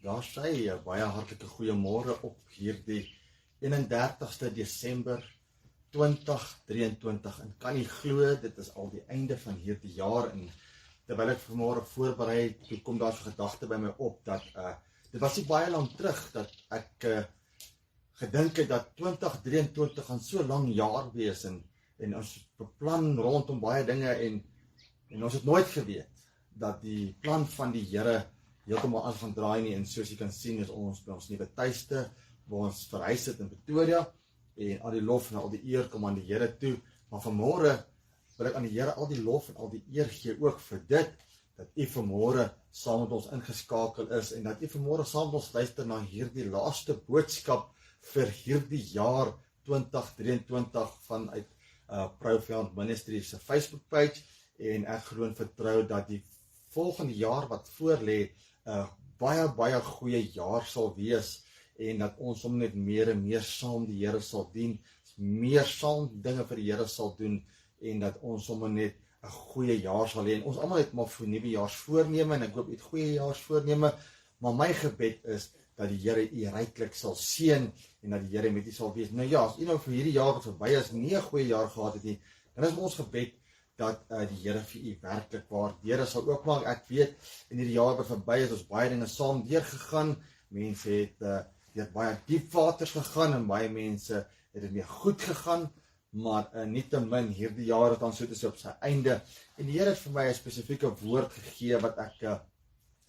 Daar sê jy baie hartlike goeiemôre op hierdie 31ste Desember 2023 en kan jy glo, dit is al die einde van hierdie jaar en terwyl ek vanmôre voorberei, toe kom daar so gedagte by my op dat dit was nie baie lank terug dat ek gedink het dat 2023 gaan so lang jaar wees en ons beplan rondom baie dinge en ons het nooit geweet dat die plan van die Here heeltemal aan gaan draai nie, en soos jy kan sien is ons by ons nuwe tuiste, waar ons verhuis het in Pretoria, en al die lof en al die eer kom aan die Here toe, maar vanmôre wil ek aan die Here al die lof en al die eer gee ook vir dit, dat u vanmôre saam met ons ingeskakel is, en dat u vanmôre saam met ons luister na hierdie laaste boodskap vir hierdie jaar 2023 vanuit Profound Ministries se Facebook page, en ek glo en vertrou dat die volgende jaar wat voorlê baie goeie jaar sal wees, en dat ons hom net meer en meer saam die Here sal dien, meer saam dinge vir die Here sal doen, en dat ons hom net 'n goeie jaar sal hê. En ons almal het maar vir nuwejaarsvoorneme, en ek hoop u het goeie jaarsvoorneme, maar my gebed is dat die Here u ryklik sal seën, en dat die Here met u sal wees. Nou ja, as u nou vir hierdie jaar wat verby is nie 'n goeie jaar gehad het nie, dan is ons gebed dat die Here vir u werklik waardeur sal ook maak. Ek weet, in hierdie jaar wat verby is, ons baie dinge saam deurgegaan. Mense het deur baie diep waters gegaan, en baie mense het dit meer goed gegaan, maar nietemin, hierdie jaar het dan so tussen op sy einde, en die Here het vir my 'n spesifieke woord gegee, wat ek,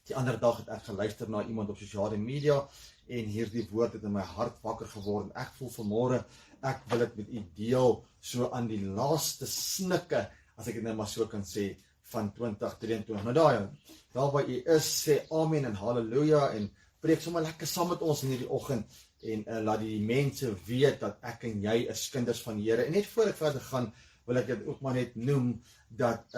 die ander dag het ek geluister na iemand op sosiale media, en hierdie woord het in my hart wakker geword, en ek voel vanmôre, ek wil dit met u deel, so aan die laaste snikke, as ek dit nou maar so kan sê, van 2023. Nou daar waar u is, sê amen en halleluja, en preek sommer lekker saam met ons in hierdie oggend, en laat die mense weet dat ek en jy is kinders van die Here. En net voor ek verder gaan, wil ek dit ook maar net noem, dat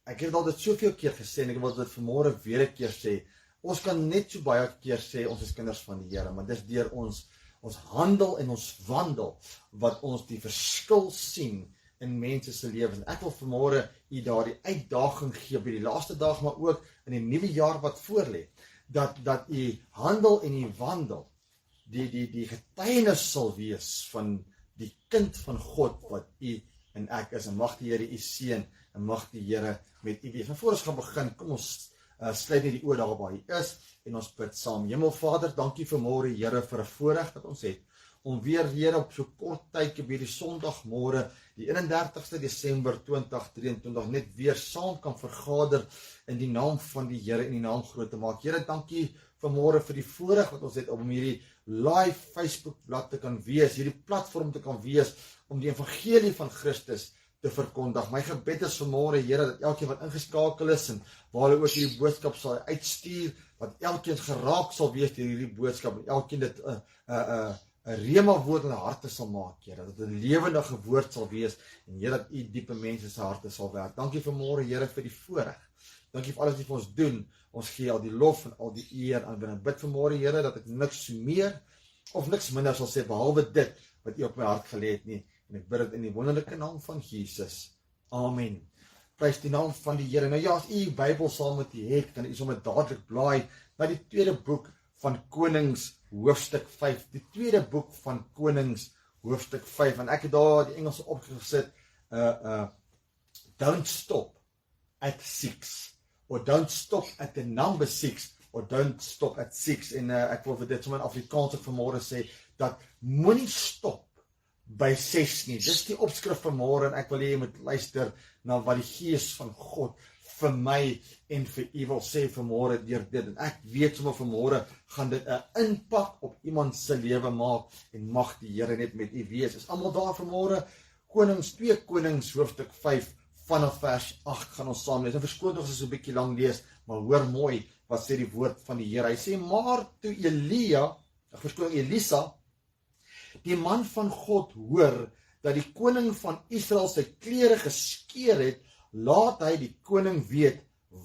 ek het al dit soveel keer gesê, en ek wil dit vanmôre weer 'n keer sê, ons kan net so baie keer sê, ons is kinders van die Here, maar dis deur ons handel en ons wandel, wat ons die verskil sien in mense se lewens. Ek wil vanmôre u daardie uitdaging gee by die laaste dag, maar ook in die nuwe jaar wat voorlê, dat u handel en u wandel, die getuienis sal wees van die kind van God wat u en ek is, en mag die Here u seën, en mag die Here met u wees. Maar voor ons gaan begin, kom ons sluit net die oë daar waar hy is, en ons bid saam. Hemelvader, dankie vanmôre, Here, vir 'n voorreg wat ons het, om weer, Here, op so kort tyd, op hierdie Sondagmôre, die 31ste Desember 2023, net weer saam kan vergader in die naam van die Here en die naam groot te maak. Here, dankie vanmôre vir die voorreg wat ons het om hierdie live Facebook blad te kan wees, hierdie platform te kan wees, om die evangelie van Christus te verkondig. My gebed is vanmôre, Here, dat elkeen wat ingeskakel is, en waar hulle ook hierdie boodskap sal uitstuur, dat elkeen geraak sal wees deur hierdie boodskap, en elkeen dit 'n rema woord in hulle harte sal maak, Here, dat dit 'n lewendige woord sal wees, en Here, dat u diepe mense se harte sal werk. Dankie vanmôre, Here, vir die voorreg. Dankie vir alles wat u vir ons doen. Ons gee al die lof en al die eer aan. En bid vanmôre, Here, dat ek niks meer of niks minder sal sê, behalwe dit wat u op my hart gelê het nie. En ek bid dit in die wonderlike naam van Jesus. Amen. Prys die naam van die Here. Nou ja, as u Bybel saam met u het, kan u sommer dadelik blaai na die tweede boek van Konings, hoofstuk 5. Die tweede boek van Konings, hoofstuk 5. En ek het daar die Engelse opgesit, don't stop at 6, or don't stop at the number 6, or don't stop at 6. En ek wil vir dit sommer in Afrikaans ook vanmôre sê, dat moenie stop by 6 nie. Dis die opskrif vanmôre, en ek wil hê jy moet luister na wat die Gees van God vir my en vir u wil sê vanmôre deur dit. En ek weet sommer vanmôre gaan dit 'n impak op iemand se lewe maak, en mag die Here net met u wees. Is almal daar vanmôre? Twee Konings hoofstuk 5 vanaf vers 8 gaan ons saam lees. En verskoon ons as 'n bietjie lank lees, maar hoor mooi wat sê die woord van die Here. Hy sê, maar toe Elisa, die man van God, hoor dat die koning van Israel sy klere geskeur het, laat hy die koning weet,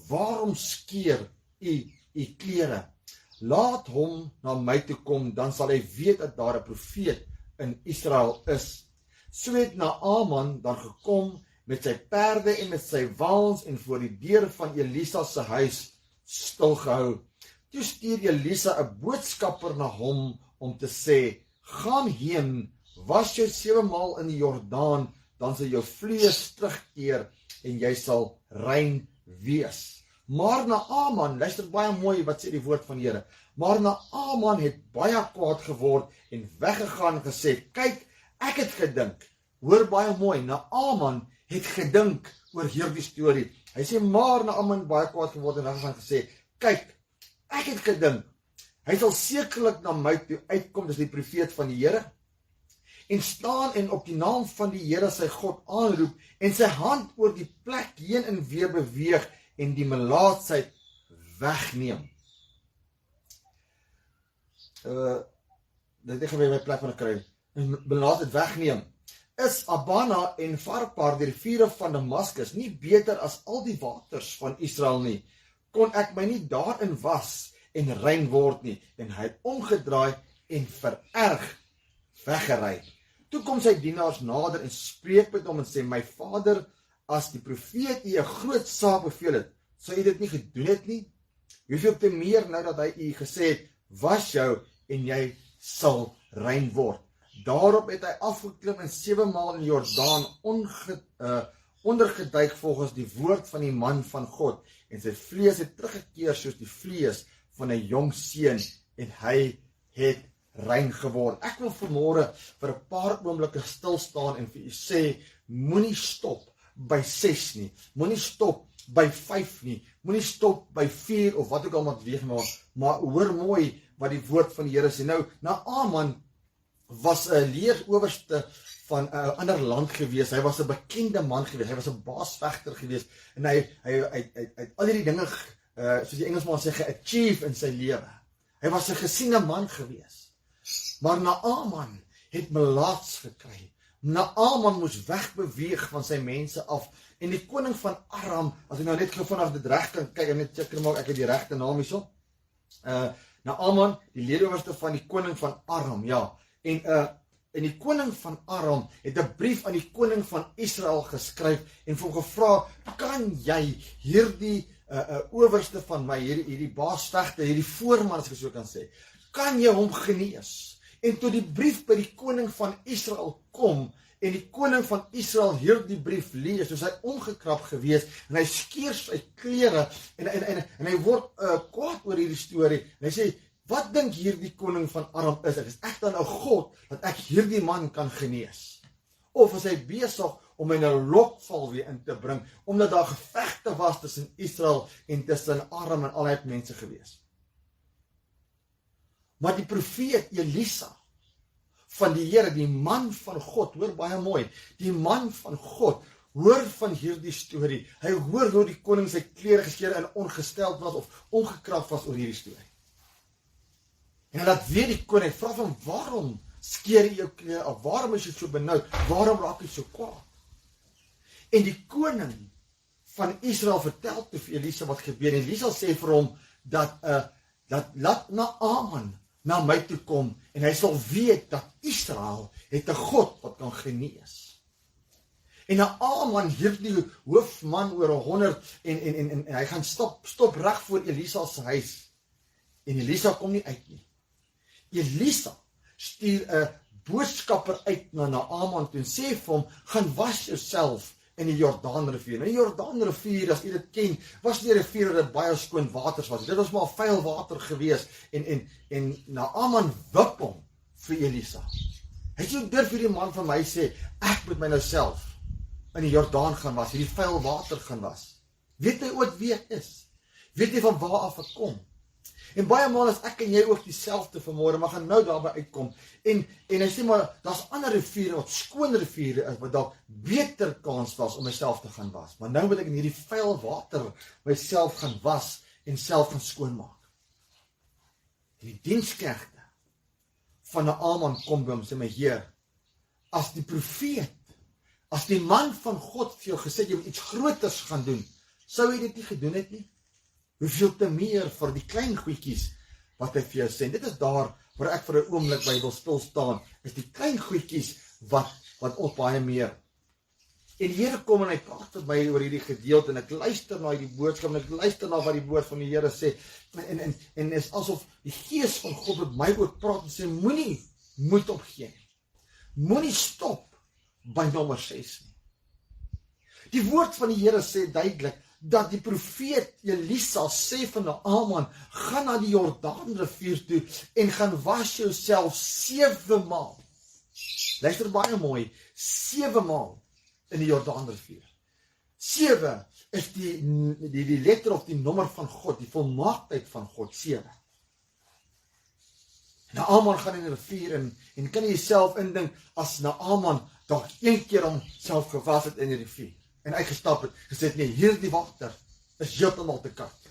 waarom skeur u klere? Laat hom na my toe kom, dan sal hy weet dat daar 'n profeet in Israel is. So het Naaman dan gekom met sy perde en met sy waans en voor die deur van Elisa se huis stilgehou. Toe stuur Elisa 'n boodskapper na hom om te sê, gaan heen, was jou 7 maal in die Jordaan, dan sal jou vlees terugkeer en jy sal rein wees. Maar Naaman, luister baie mooi wat sê die woord van die Here, maar Naaman het baie kwaad geword en weggegaan en gesê, kyk, ek het gedink, hoor baie mooi, Naaman het gedink oor hierdie storie. Hy sê, maar Naaman baie kwaad geword en weggegaan en gesê, kyk, ek het gedink, hy sal sekerlik na my toe uitkom, dis die profeet van die Here, en staan en op die naam van die Here sy God aanroep, en sy hand oor die plek heen en weer beweeg, en die melaatsheid wegneem. Dit gaan weer my plek van 'n kry. Melaatsheid wegneem. Is Abana en Farpar, die riviere van Damaskus, nie beter as al die waters van Israel nie? Kon ek my nie daarin was en rein word nie? En hy het omgedraai en vererg weggery. Toe kom sy dienaars nader en spreek met hom en sê, my vader, as die profeet u 'n groot saak beveel het, sou u dit nie gedoen het nie? Hoeveel te meer nou dat hy u gesê het, was jou en jy sal rein word. Daarop het hy afgeklim en 7 maal in die Jordaan ondergeduik volgens die woord van die man van God, en sy vlees het teruggekeer soos die vlees van 'n jong seun, en hy het rein geword. Ek wil vanmôre vir 'n paar oomblikke stil staan en vir u sê, moenie stop by 6 nie, moenie stop by 5 nie, moenie stop by 4 of wat ook al wat weeg maar hoor mooi wat die woord van die Here sê. Nou, Naaman was 'n leerowerste van 'n ander land gewees. Hy was 'n bekende man gewees. Hy was 'n baasvegter gewees en hy al hierdie dinge soos die Engelsman sê ge-achieve in sy lewe. Hy was 'n gesiene man gewees. Maar Naaman het melaats gekry. Naaman moes wegbeweeg van sy mense af. En die koning van Aram, as ek nou net gou vinnig dit reg kan kyk en net seker maak ek het die regte naam hierso. Naaman, die leerowerste van die koning van Aram, ja. En die koning van Aram het 'n brief aan die koning van Israel geskryf en vir hom gevra, kan jy hierdie owerste van my, hierdie baasvegter, hierdie voorman as ek so kan sê, kan jy hom genees? En toe die brief by die koning van Israel kom, en die koning van Israel hierdie brief lees, soos hy omgekrap gewees, en hy skeer sy klere, en hy word kwaad oor hierdie storie, en hy sê, wat dink hierdie koning van Aram is ek dan 'n God, dat ek hierdie man kan genees? Of is hy besig om in 'n lokval weer in te bring, omdat daar gevegte was tussen Israel en tussen Aram en al die mense gewees? Maar die profeet Elisa van die Here, die man van God, hoor baie mooi, die man van God, hoor van hierdie storie. Hy hoor hoe die koning sy klere geskeer en ongesteld was of ongekrap was oor hierdie storie. En hy laat weet die koning, vra van waarom skeer jy jou klere af? Waarom is jy so benoud? Waarom raak jy so kwaad? En die koning van Israel vertel toe vir Elisa wat gebeur. En Elisa sê vir hom dat laat Naaman na my toe kom en hy sal weet dat Israel het 'n God wat kan genees. En Naaman, hierdie hoofman oor 100 en hy gaan stop reg voor Elisa se huis. En Elisa kom nie uit nie. Elisa stuur 'n boodskapper uit na Naaman toe en sê vir hom, gaan was jouself in die Jordaanrivier. Nou die Jordaanrivier, as jy dit ken, was nie 'n rivier wat baie skoon waters was. Dit was maar vuil water gewees en Naaman wip hom vir Elisa. Hy sê, durf hierdie man van my sê, ek moet my nou self in die Jordaan gaan was, hierdie vuil water gaan was. Weet hy ooit wie ek is? Weet hy van waar af ek kom? En baie maal is ek en jy ook dieselfde vanmôre, maar gaan nou daarby uitkom. En hy sê maar, daar's ander riviere, wat skoon riviere is, wat dalk beter kans was om myself te gaan was. Maar nou wil ek in hierdie vuil water myself gaan was en self gaan skoonmaak. En die diensknegte van Naaman kom by hom, sê my Heer, as die profeet, as die man van God vir jou gesê, jy moet iets groters gaan doen, sou jy dit nie gedoen het nie? Hoeveel te meer vir die klein goedjies wat hy vir jou sê. Dit is daar waar ek vir 'n oomblik by wil stil staan, is die klein goedjies wat ons baie meer En die Here kom en hy praat met my oor hierdie gedeelte, en ek luister na hierdie boodskap, en ek luister na wat die woord van die Here sê, en is asof die Gees van God met my ook praat, en sê, moenie moed opgee nie. Moenie stop by nommer 6 nie. Die woord van die Here sê duidelik, dat die profeet Elisa sê van Naaman, gaan na die Jordaanrivier toe, en gaan was jouself 7 maal. Luister baie mooi, 7 maal in die Jordaanrivier. 7 is die letter of die nommer van God, die volmaaktheid van God, 7. Naaman gaan in die rivier en kan jy jouself indink, as Naaman dalk 1 keer homself gewas het in die rivier, en uitgestap het, gesê, nee, hierdie water is heeltemal te koud.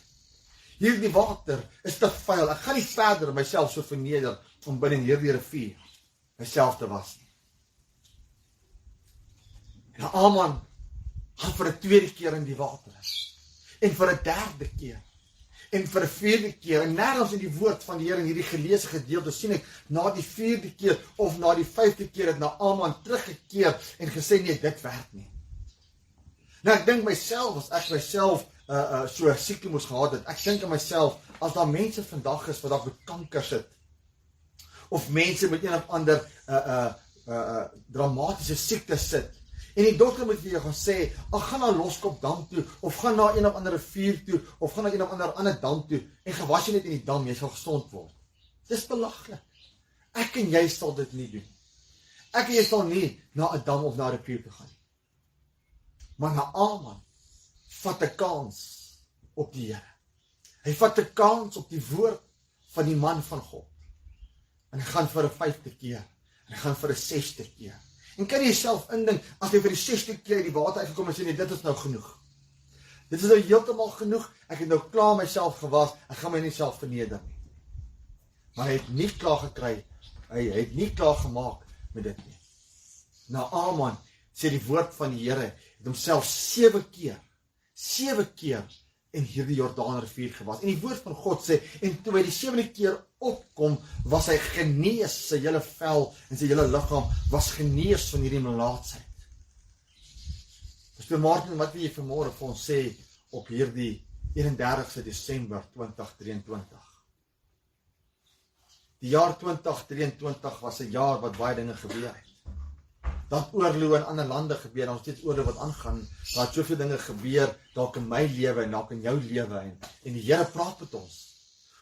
Hierdie water is te vuil, ek gaan nie verder myself so verneder, om binne hierdie rivier myself te was nie. Naaman gaan vir 'n 2de keer in die water, en vir 'n 3de keer, en vir 'n 4de keer, en nergens in die woord van die Here in hierdie geleesde gedeelte sien ek, na die 4de keer, of na die 5de keer, het Naaman teruggekeer, en gesê, nee, dit werk nie. Nou, ek dink myself, as ek myself so 'n siekte moes gehad het, ek dink aan myself, as daar mense vandag is, wat daar met kanker sit, of mense met een of ander dramatiese siekte sit, en die dokter moet vir jou gaan sê, gaan na Loskopdam toe, of gaan na een of ander rivier toe, of gaan na een of ander dam toe, en gewas jy net in die dam, jy sal gesond word. Dis belaglik. Ek en jy sal dit nie doen. Ek en jy sal nie na 'n dam of na 'n rivier toe gaan. Maar Naaman vat 'n kans op die Here. Hy vat 'n kans op die woord van die man van God. En hy gaan vir 'n 5de keer, en hy gaan vir 'n 6de keer. En kan jy jouself indink, as jy vir die 6de keer uit die water uitgekom en sê, nee, dit is nou genoeg. Dit is nou heeltemal genoeg, ek het nou klaar myself gewas, ek gaan my nie self verneder nie. Maar hy het nie klaar gekry, hy het nie klaar gemaak met dit nie. Naaman sê die woord van die Here, het homself 7 keer in hierdie Jordaanrivier gewas. En die woord van God sê, en toe hy die 7de keer opkom, was hy genees, sy hele vel en sy hele liggaam was genees van hierdie melaatsheid. Pastoor Martin, wat wil jy vanmôre vir ons sê op hierdie 31 Desember 2023? Die jaar 2023 was 'n jaar wat baie dinge gebeur het. Dat oorloë in ander lande gebeur, daar is steeds oorloë wat aangaan, daar het soveel dinge gebeur, dalk in my lewe en dalk in jou lewe, en die Here praat met ons.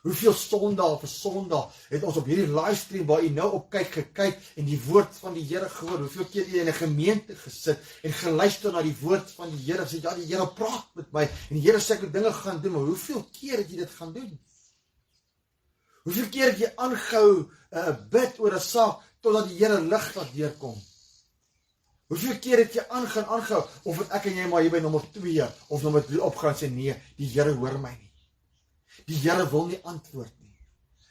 Hoeveel Sondag vir Sondag het ons op hierdie livestream waar jy nou op kyk, gekyk en die woord van die Here gehoor, hoeveel keer jy in 'n gemeente gesit en geluister na die woord van die Here, sê, ja, die Here praat met my, en die Here sê ek moet dinge gaan doen, maar hoeveel keer het jy dit gaan doen? Hoeveel keer het jy aangehou bid oor 'n saak, totdat die Here lig laat deurkom? Hoeveel keer het jy aangehou, of het ek en jy maar hier by nommer 2 of nommer 3 opgaan sê, nee, die Here hoor my nie. Die Here wil nie antwoord nie.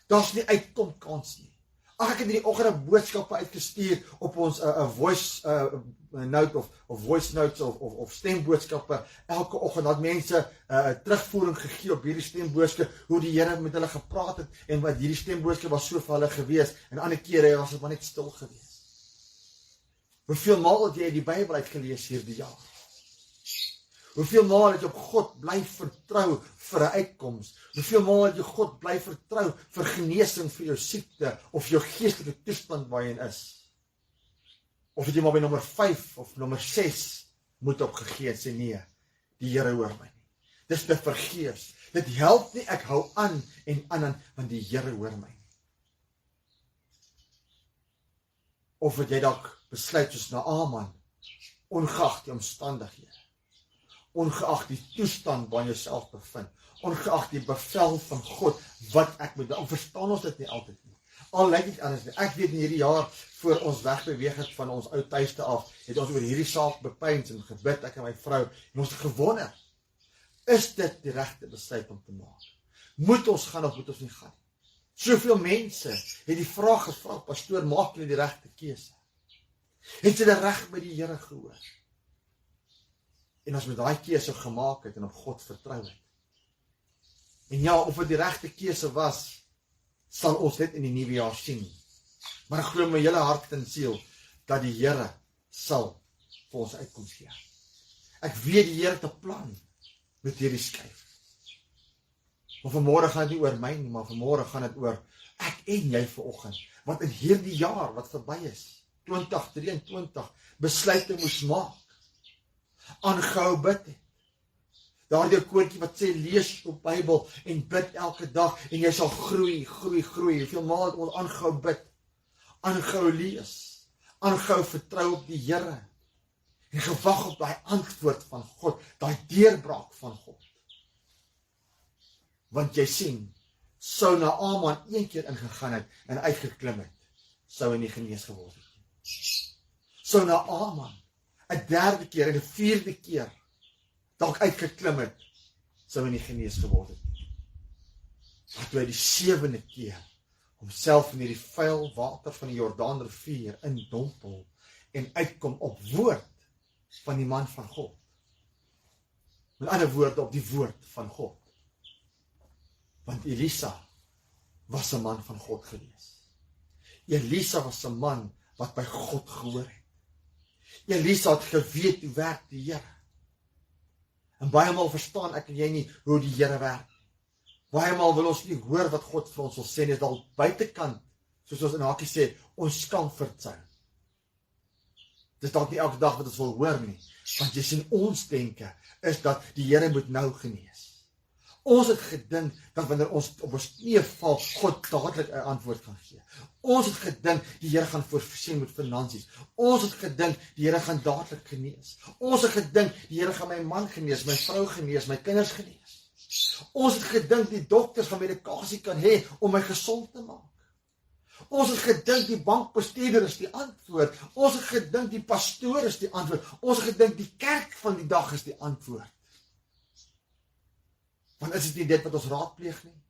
Daar's nie uitkomkans nie. Ek het in die oggend boodskappe uitgestuur op ons voice note of voice notes of stemboodskappe. Elke oggend dat mense terugvoering gegee op hierdie stemboodskap, hoe die Here met hulle gepraat het, en wat hierdie stemboodskap was so vir hulle gewees, en ander kere was dit maar net stil gewees. Hoeveel maal het jy die Bybel uitgelees hierdie jaar? Hoeveel maal het jy op God bly vertrou vir 'n uitkoms? Hoeveel maal het jy God bly vertrou vir genesing vir jou siekte of jou geestelike toestand waar jy is? Of het jy maar by nommer 5 of nommer 6 moet opgegee sê, nee, die Here hoor my nie. Dis te vergeefs. Dit help nie, ek hou aan en aan, want die Here hoor my nie. Of het jy dalk besluit soos Naaman, ongeag die omstandighede, ongeag die toestand waarin jy jouself bevind, ongeag die bevel van God, wat ek moet doen, verstaan ons dit nie altyd nie. Al lyk dit anders nie. Ek weet in hierdie jaar, voor ons wegbeweeg het van ons ou tuiste af, het ons oor hierdie saak bepeins en gebid, ek en my vrou, en ons het gewonder, is dit die regte besluit om te maak? Moet ons gaan of moet ons nie gaan? Soveel mense het die vraag gevra, pastoor, maak jy die regte keuse? Het jy dit reg by die Here gehoor? En as met daai keuse gemaak het en op God vertrou het. En ja, of dit die regte keuse was, sal ons dit in die nuwe jaar sien. Maar ek glo my hele hart en siel dat die Here sal vir ons uitkoms gee. Ek weet die Here het 'n plan met hierdie skryf. Maar vanmôre gaan dit nie oor my nie, maar vanmôre gaan dit oor ek en jy vanoggend, wat in hierdie jaar wat verby is, 2023, besluite moes maak, aangehou bid het. Daardie koortjie wat sê, lees jou Bybel en bid elke dag, en jy sal groei. Hoeveel maal het ons aangehou bid, aangehou lees, aangehou vertrou op die Here, en gewag op daai antwoord van God, daai deurbraak van God. Want jy sien, sou Naaman een keer ingegaan het en uitgeklim het, sou hy nie genees geword het. Sou Naaman 'n derde keer en 'n vierde keer dalk uitgeklim het, sou hy nie genees geword het. Maar toe hy die 7de keer homself in hierdie vuil water van die Jordaanrivier indompel en uitkom op woord van die man van God. Met ander woorde, op die woord van God. Want Elisa was 'n man van God gewees. Elisa was 'n man wat by God gehoor het. Elisa het geweet hoe werk die Here. En baie maal verstaan ek en jy nie hoe die Here werk. Baie maal wil ons nie hoor wat God vir ons wil sê, net al buitekant, soos ons in hakies sê, ons comfort zone. Dis dalk nie elke dag wat ons wil hoor nie, want jy sien ons denke is dat die Here moet nou genees. Ons het gedink dat wanneer ons op ons knieë val, God dadelik 'n antwoord gaan gee. Ons het gedink die Here gaan voorsien met finansies. Ons het gedink die Here gaan dadelik genees. Ons het gedink die Here gaan my man genees, my vrou genees, my kinders genees. Ons het gedink die dokters gaan medikasie kan hê om my gesond te maak. Ons het gedink die bankbestuurder is die antwoord. Ons het gedink die pastoor is die antwoord. Ons het gedink die kerk van die dag is die antwoord. Want is dit nie dit wat ons raadpleeg nie?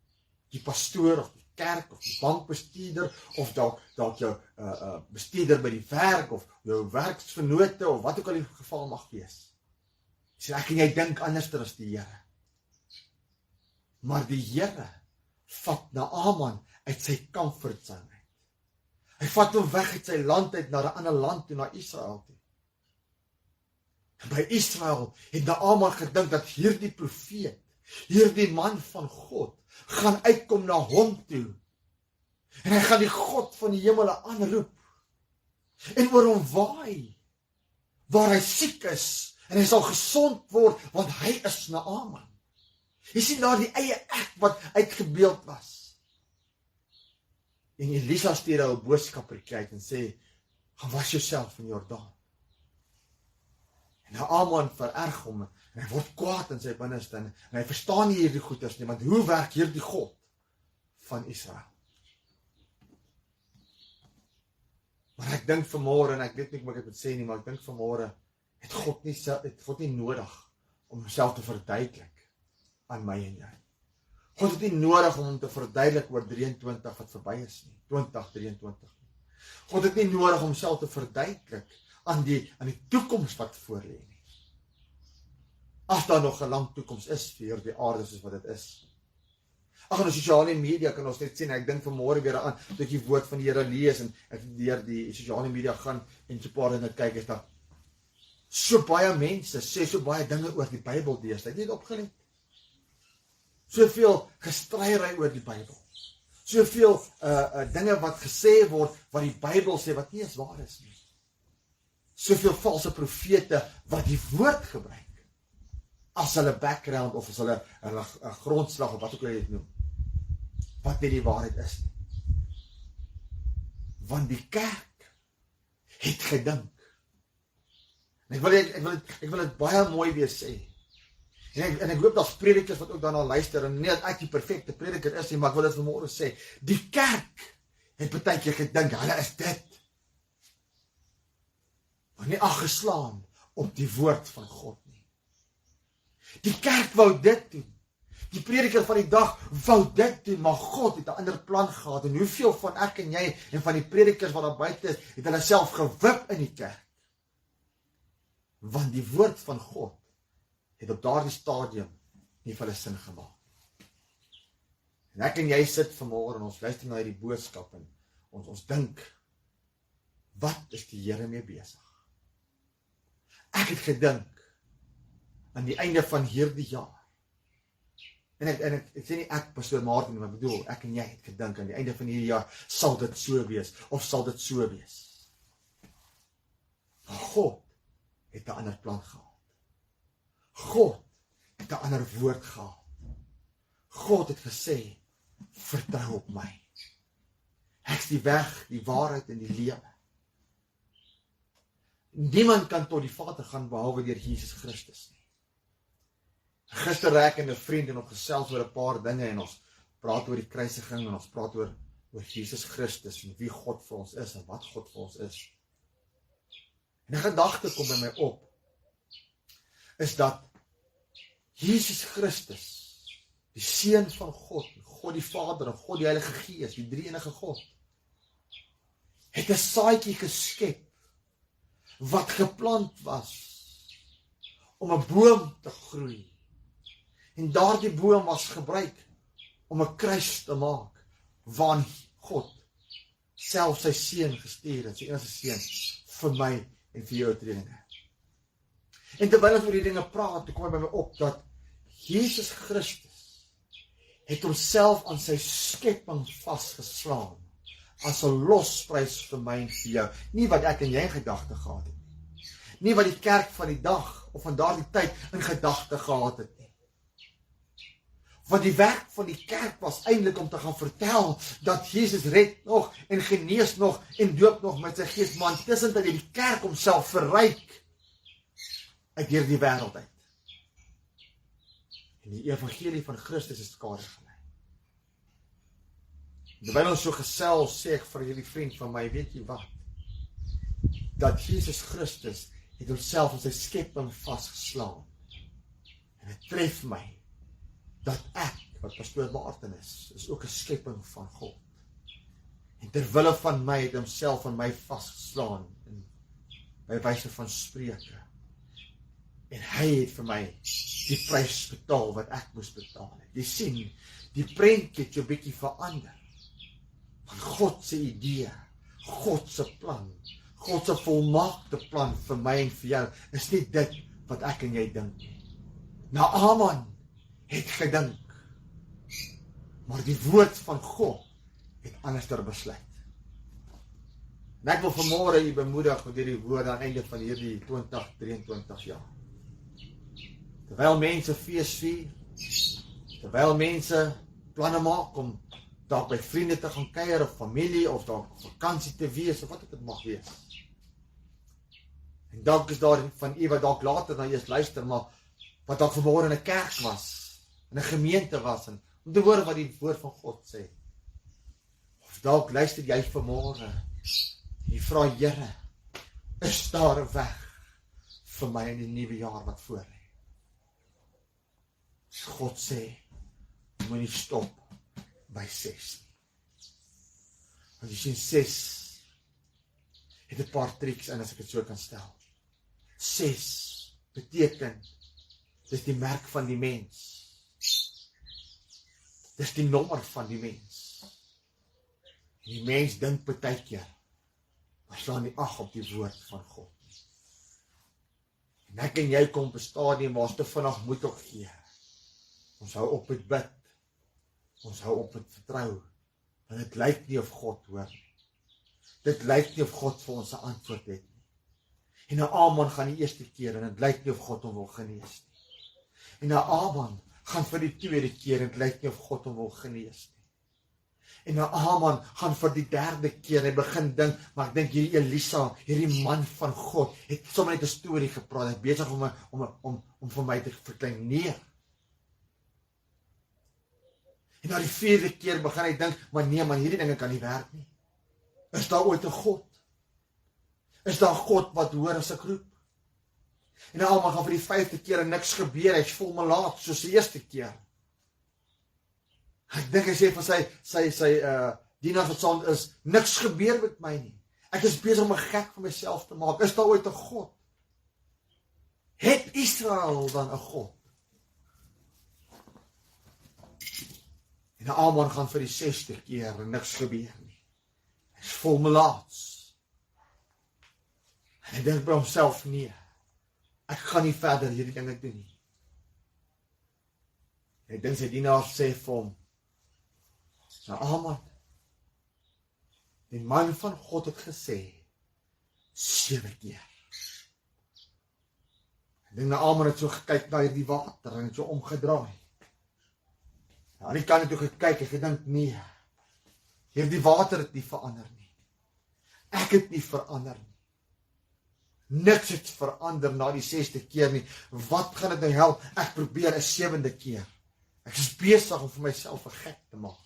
Die pastoor of die kerk of die bankbestuurder of dalk jou bestuurder by die werk of jou werksvernote of wat ook al die geval mag wees. So ek en jy dink anders as die Here. Maar die Here vat Naaman uit sy comfort zone uit. Hy vat hom weg uit sy land uit na 'n ander land toe, na Israel toe. En by Israel het Naaman gedink dat hierdie profeet, hierdie man van God, gaan uitkom na hom toe. En hy gaan die God van die hemele aanroep. En oor hom waai, waar hy siek is, en hy sal gesond word, want hy is Naaman. Jy sien daar die eie ek wat uitgebeeld was. En Elisa stuur nou 'n boodskapper uit en sê, gaan was jouself in Jordaan. En Naaman vererg hom, en hy word kwaad in sy binneste, en hy verstaan nie hierdie goeders nie, want hoe werk hierdie God van Israel? Maar ek dink vanmôre, en ek weet nie wat ek moet sê nie, maar ek dink vanmôre, het God nie nodig om homself te verduidelik aan my en jy. God het nie nodig om hom te verduidelik oor 23 wat verby is nie, 2023 nie. God het nie nodig om homself te verduidelik aan die toekoms wat voor lê nie. As daar nog 'n lang toekoms is vir die aarde soos wat dit is. Ag, op sosiale media kan ons net sien, ek dink vanmôre weer aan, dat ek die woord van die Here lees, en ek deur die sosiale media gaan, en so 'n paar dinge kyk, is daar so baie mense, sê so baie dinge oor die Bybel deesdae, het jy dit opgelet? Soveel gestryery oor die Bybel. Soveel dinge wat gesê word, wat die Bybel sê, wat nie eens waar is nie. Soveel valse profete, wat die woord gebruik, as hulle background, of as hulle grondslag, of wat ook al jy dit noem, wat nie die waarheid is nie. Want die kerk het gedink. En ek wil dit baie mooi weer sê. En ek hoop daar's predikers wat ook daarna luister, en nie dat ek die perfekte prediker is nie, maar ek wil dit vanmôre sê, die kerk het baie keer gedink, hulle is dit. Maar nie aggeslaan op die woord van God nie. Die kerk wou dit doen. Die prediker van die dag wou dit doen, maar God het 'n ander plan gehad, en hoeveel van ek en jy, en van die predikers wat daar buite is, het hulle self gewip in die kerk. Want die woord van God het op daardie stadium nie vir hulle sin gemaak. En ek en jy sit vanmôre en ons luister na hierdie boodskap en ons dink, wat is die Here mee besig? Ek het gedink aan die einde van hierdie jaar. En ek sê nie ek, pastoor Martin, maar ek bedoel, ek en jy het gedink aan die einde van hierdie jaar, sal dit so wees, of sal dit so wees. Maar God het 'n ander plan gehad. God het 'n ander woord gehad. God het gesê, vertrou op my. Ek is die weg, die waarheid en die lewe. Niemand kan tot die Vader gaan behalwe deur Jesus Christus nie. Gister raak en 'n vriend en ons gesels oor 'n paar dinge en ons praat oor die kruisiging en ons praat oor Jesus Christus en wie God vir ons is en wat God vir ons is. En 'n gedagte kom by my op, is dat Jesus Christus, die Seun van God, God die Vader en God die Heilige Gees, die drie-enige God, het 'n saadjie geskep wat geplant was om 'n boom te groei. En daardie boom was gebruik om 'n kruis te maak, waarin God self sy seun gestuur het, sy enigste seun, vir my en vir jou oortredinge. En terwyl ons oor die dinge praat, kom dit by my op dat Jesus Christus het homself aan sy skepping vasgeslaan, as 'n losprys vir my en vir jou. Nie wat ek en jy in gedagte gehad het nie. Nie wat die kerk van die dag, of van daardie tyd, in gedagte gehad het nie. Want die werk van die kerk was eintlik om te gaan vertel, dat Jesus red nog, en genees nog, en doop nog met sy gees, maar intussen dat die kerk homself verryk, uit deur die wêreld uit. En die evangelie van Christus is skade gelei. Terwyl ons so gesels, sê ek vir hierdie vriend van my, weet jy wat? Dat Jesus Christus het homself aan sy skepping vasgeslaan. En het tref my, dat ek, wat pastoor Martin is ook 'n skepping van God. En terwille van my het homself aan my vasgeslaan, en by wyse van Spreuke. En hy het vir my die prys betaal wat ek moes betaal het. Jy sien, die prentjie het jou bietjie verander. Van God se idee, God se plan, God se volmaakte plan vir my en vir jou, is nie dit wat ek en jy dink nie. Naaman het gedink, maar die woord van God het anderster besluit. En ek wil vanmôre u bemoedig met hierdie woorde aan einde van hierdie 2023 jaar. Terwyl mense fees vier, terwyl mense planne maak om dalk by vriende te gaan kuier of familie of dalk vakansie te wees of wat dit mag wees. En dalk is daar van u wat dalk later na eers luister, maar wat dalk vanmôre in 'n kerk was, in 'n gemeente was, en om te hoor wat die woord van God sê. Of dalk luister jy vanmôre en jy vra, Here, is daar 'n weg vir my in die nuwe jaar wat voor lê? God sê, moenie stop by 6. Want jy sien, 6 het 'n paar triks in, as ek dit so kan stel. 6 beteken, dis die merk van die mens. Dis die nommer van die mens. En die mens dink partykeer, maar slaan nie ag op die woord van God. En ek en jy kom op 'n stadium waar ons te vinnig moed opgee. Ons hou op met bid. Ons hou op met vertrou. Want dit lyk nie of God hoor nie. Dit lyk nie of God vir ons 'n antwoord het nie. En Naaman gaan die eerste keer en dit lyk nie of God hom wil genees nie. En Naaman gaan vir die tweede keer en dit lyk nie of God hom wil genees nie. En Naaman gaan vir die derde keer en begin dink, maar ek dink hierdie Elisa, hierdie man van God, het sommer net 'n storie gepraat, hy besig om vir my te verklein. Nee. En na die vierde keer begin hy dink, maar nee man, hierdie dinge kan nie werk nie. Is daar ooit 'n God? Is daar 'n God wat hoor as ek roep? En Naaman gaan vir die 5de keer en niks gebeur, hy's vol melaat, soos die eerste keer. Ek dink hy sê vir sy dienaars wat saam is, niks gebeur met my nie. Ek is besig om 'n gek van myself te maak. Is daar ooit 'n God? Het Israel dan 'n God? En Naaman gaan vir die 6de keer en niks gebeur nie. Hy's vol melaats. En hy dink by homself, nee, Ek gaan nie verder hierdie dinge doen nie. Ek dink sy dienaar sê vir hom, Naaman, die man van God het gesê, 7 keer. Ek dink Naaman het so gekyk na hierdie water en het so omgedraai. Aan die kant het toe gekyk en gedink, nee, hierdie water het nie verander nie. Ek het nie verander nie. Niks het verander na die 6de keer nie. Wat gaan dit nou help? Ek probeer 'n 7de keer. Ek is besig om vir myself 'n gek te maak.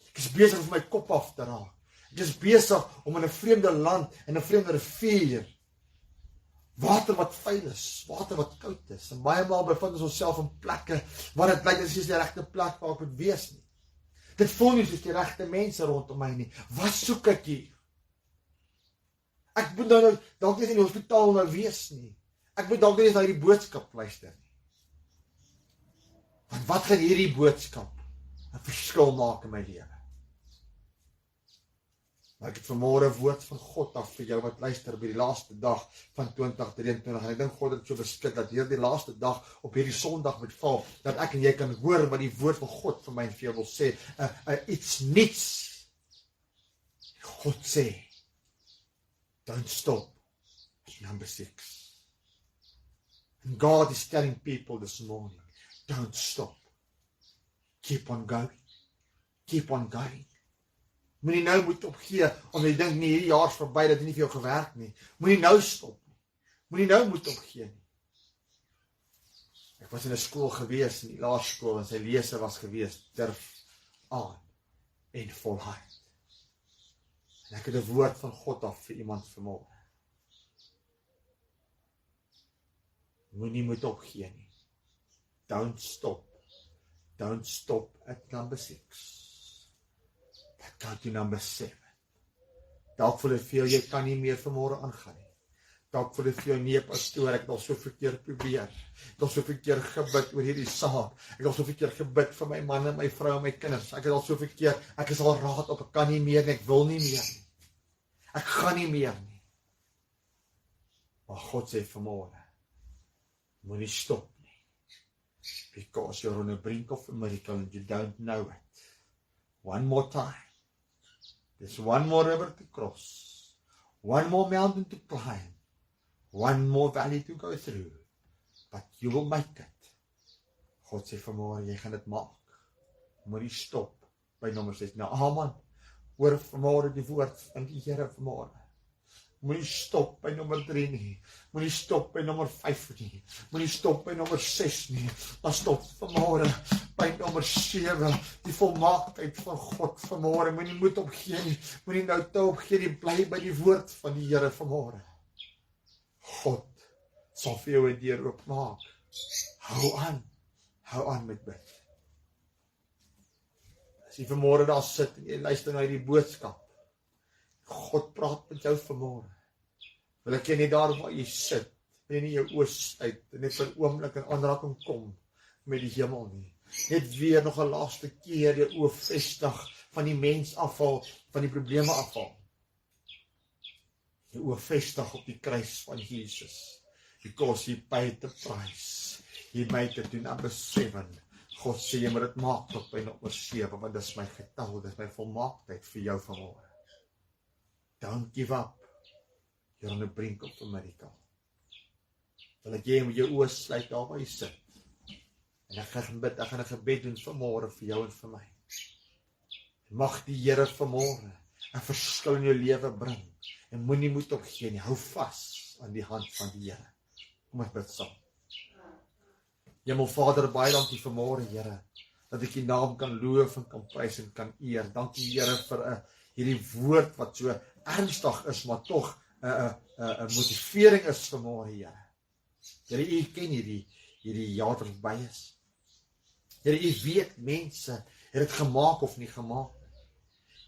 Ek is besig om my kop af te raak. Ek is besig om in 'n vreemde land, in 'n vreemde rivier, water wat vuil is, water wat koud is. En baie maal bevind ons onsself in plekke waar dit lyk as dis die regte plek waar ek moet wees nie. Dit voel nie soos die regte mense rondom my nie. Wat soek ek hier? Ek moet nou dalk nie in die hospitaal nou wees nie. Ek moet dalk nie na hierdie boodskap luister nie. Want wat gaan hierdie boodskap 'n verskil maak in my lewe? Maar ek het vanmôre 'n woord van God af vir jou wat luister by die laaste dag van 2023. En ek dink God het so beskik dat hierdie laaste dag op hierdie Sondag moet val, dat ek en jy kan hoor wat die woord van God vir my en vir jou wil sê. Iets niets. God sê, don't stop at number 6. And God is telling people this morning, don't stop. Keep on going. Keep on going. Moenie nou moet opgee, omdat jy dink, nee, hierdie jaar is verby, dat het nie vir jou gewerk nie. Moenie nou stop nie. Moenie nou moet opgee nie. Ek was in 'n skool gewees, in die laerskool, en sy lese was gewees, durf aan en volhard. En ek het 'n woord van God af vir iemand vanmôre. Moenie moet opgee nie. Don't stop. Don't stop at number 6. But go to number 7. Dalk voel dit vir jou, jy kan nie meer vanmôre aangaan nie. Dalk voel dit vir jou, nee pastoor, ek het al soveel keer probeer. Ek het al soveel keer gebid oor hierdie saak. Ek het al soveel keer gebid vir my man en my vrou en my kinders. Ek het al soveel keer, ek is al raad op, ek kan nie meer nie, ek wil nie meer nie. Ek gaan nie meer nie. Maar God sê vanmôre, moenie stop nie. Because you're on the brink of a miracle and you don't know it. One more time. There's one more river to cross. One more mountain to climb. One more valley to go through. But you will make it. God sê vanmôre, jy gaan dit maak. Moenie stop by nommer 6. Nou, Naaman, hoor vanmôre die woord van die Here vanmôre. Moenie stop by nommer 3 nie. Moenie stop by nommer 5 nie. Moenie stop by nommer 6 nie. Maar stop vanmôre by nommer 7. Die volmaaktheid van God vanmôre. Moenie moed opgee nie. Moenie nou te opgee nie. Bly by die woord van die Here vanmôre. God sal vir jou 'n deur oopmaak. Hou aan. Hou aan met bid. As jy vanmôre daar sit en jy luister na hierdie boodskap, God praat met jou vanmôre. Wil ek jy net daar waar jy sit, en nie jou oë sluit, en net vir 'n oomblik in aanraking kom met die hemel nie. Net weer nog 'n laaste keer jou oë vestig van die mens afval, van die probleme afval. Jou oë vestig op die kruis van Jesus. Because he paid the price. He made it to number 7. God sê jy moet dit maak tot by nommer 7, want dis my getal, dis my volmaaktheid vir jou vanmôre. Don't give up. You're on the brink of a miracle. Wil ek jy met jou oë sluit daar waar jy sit. En ek gaan bid, ek gaan 'n gebed doen vanmôre vir jou en vir my. Mag die Here vanmôre 'n verskil in jou lewe bring. En moenie moed opgee nie. Hou vas aan die hand van die Here. Kom ons bid saam. Hemelvader, baie dankie vanmôre, Here, dat ek U naam kan loof en kan prys en kan eer. Dankie, Here, vir hierdie woord wat so ernstig is, maar tog 'n motivering is vanmôre, Here. Here, U ken hierdie jaar wat verby is. Here, U weet mense het dit gemaak of nie gemaak.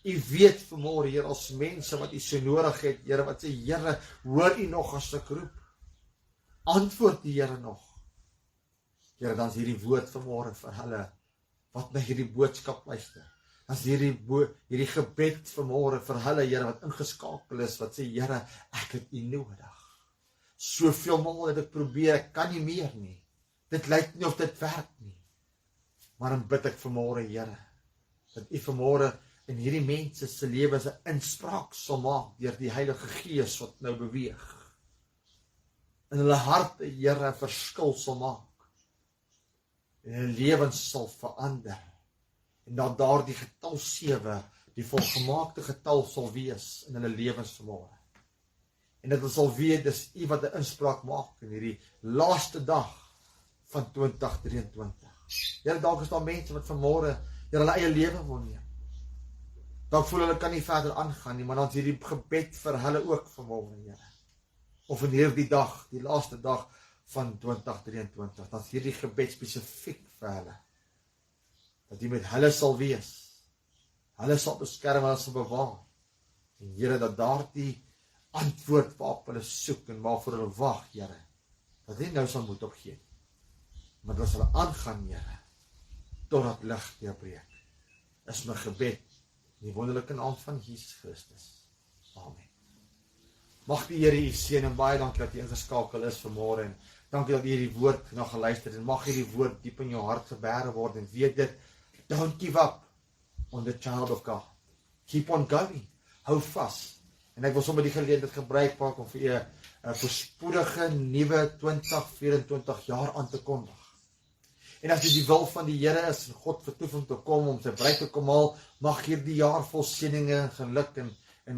U weet vanmôre, Here, as mense wat U so nodig het, Here, wat sê, Here, hoor U nog as ek roep? Antwoord die Here nog. Here, dan is hierdie woord vanmôre vir hulle wat na hierdie boodskap luister. Dan is hierdie gebed vanmôre vir hulle, Here, wat ingeskakel is, wat sê, Here, ek het U nodig. Soveel maal het ek probeer, ek kan nie meer nie. Dit lyk nie of dit werk nie. Maar dan bid ek vanmôre, Here, dat U vanmôre in hierdie mense se lewens 'n inspraak sal maak deur die Heilige Gees wat nou beweeg. In hulle harte, Here, 'n verskil sal maak. En hulle lewens sal verander. En dat daardie getal 7 die volgemaakte getal sal wees in hulle lewens vanmôre. En dat ons sal weet, dis U wat 'n inspraak maak in hierdie laaste dag van 2023. Here, dalk is daar mense wat vanmôre hulle eie lewe wil neem. Dalk voel hulle kan nie verder aangaan nie, maar dan is hierdie gebed vir hulle ook vanmôre, Here. Of in hierdie dag, die laaste dag van 2023, dan is hierdie gebed spesifiek vir hulle. Dat U met hulle sal wees. Hulle sal beskerm, hulle sal bewaar. En Here, dat daardie antwoord waarop hulle soek en waarvoor hulle wag, Here, dat hulle nou sal moet opgee. Maar dat hulle aangaan, Here, totdat lig deurbreek. Is my gebed in die wonderlike naam van Jesus Christus. Amen. Mag die Here U seën en baie dankie dat U ingeskakel is vanmôre en dankie dat U hierdie woord na geluister het en mag hierdie woord diep in jou hart gebêre word en weet dit, don't give up on the child of God. Keep on going. Hou vas. En ek wil sommer die geleentheid gebruik maak om vir u 'n voorspoedige nuwe 2024 jaar aan te kondig. En as dit die wil van die Here is en God vertoef om te kom om sy bruid te kom haal, mag hierdie jaar vol seëninge en geluk en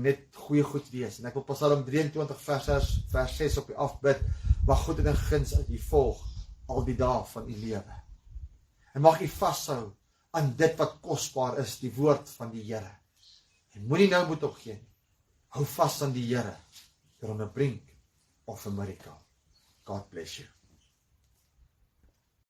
net goeie goed wees. En ek wil Psalm 23 vers 6 op u afbid. Mag goedheid en guns uit u volg al die dae van u lewe. En mag u vashou aan dit wat kosbaar is, die woord van die Here. En moenie nou moet opgee nie. Hou vas aan die Here. You're on the brink of a miracle. God bless you.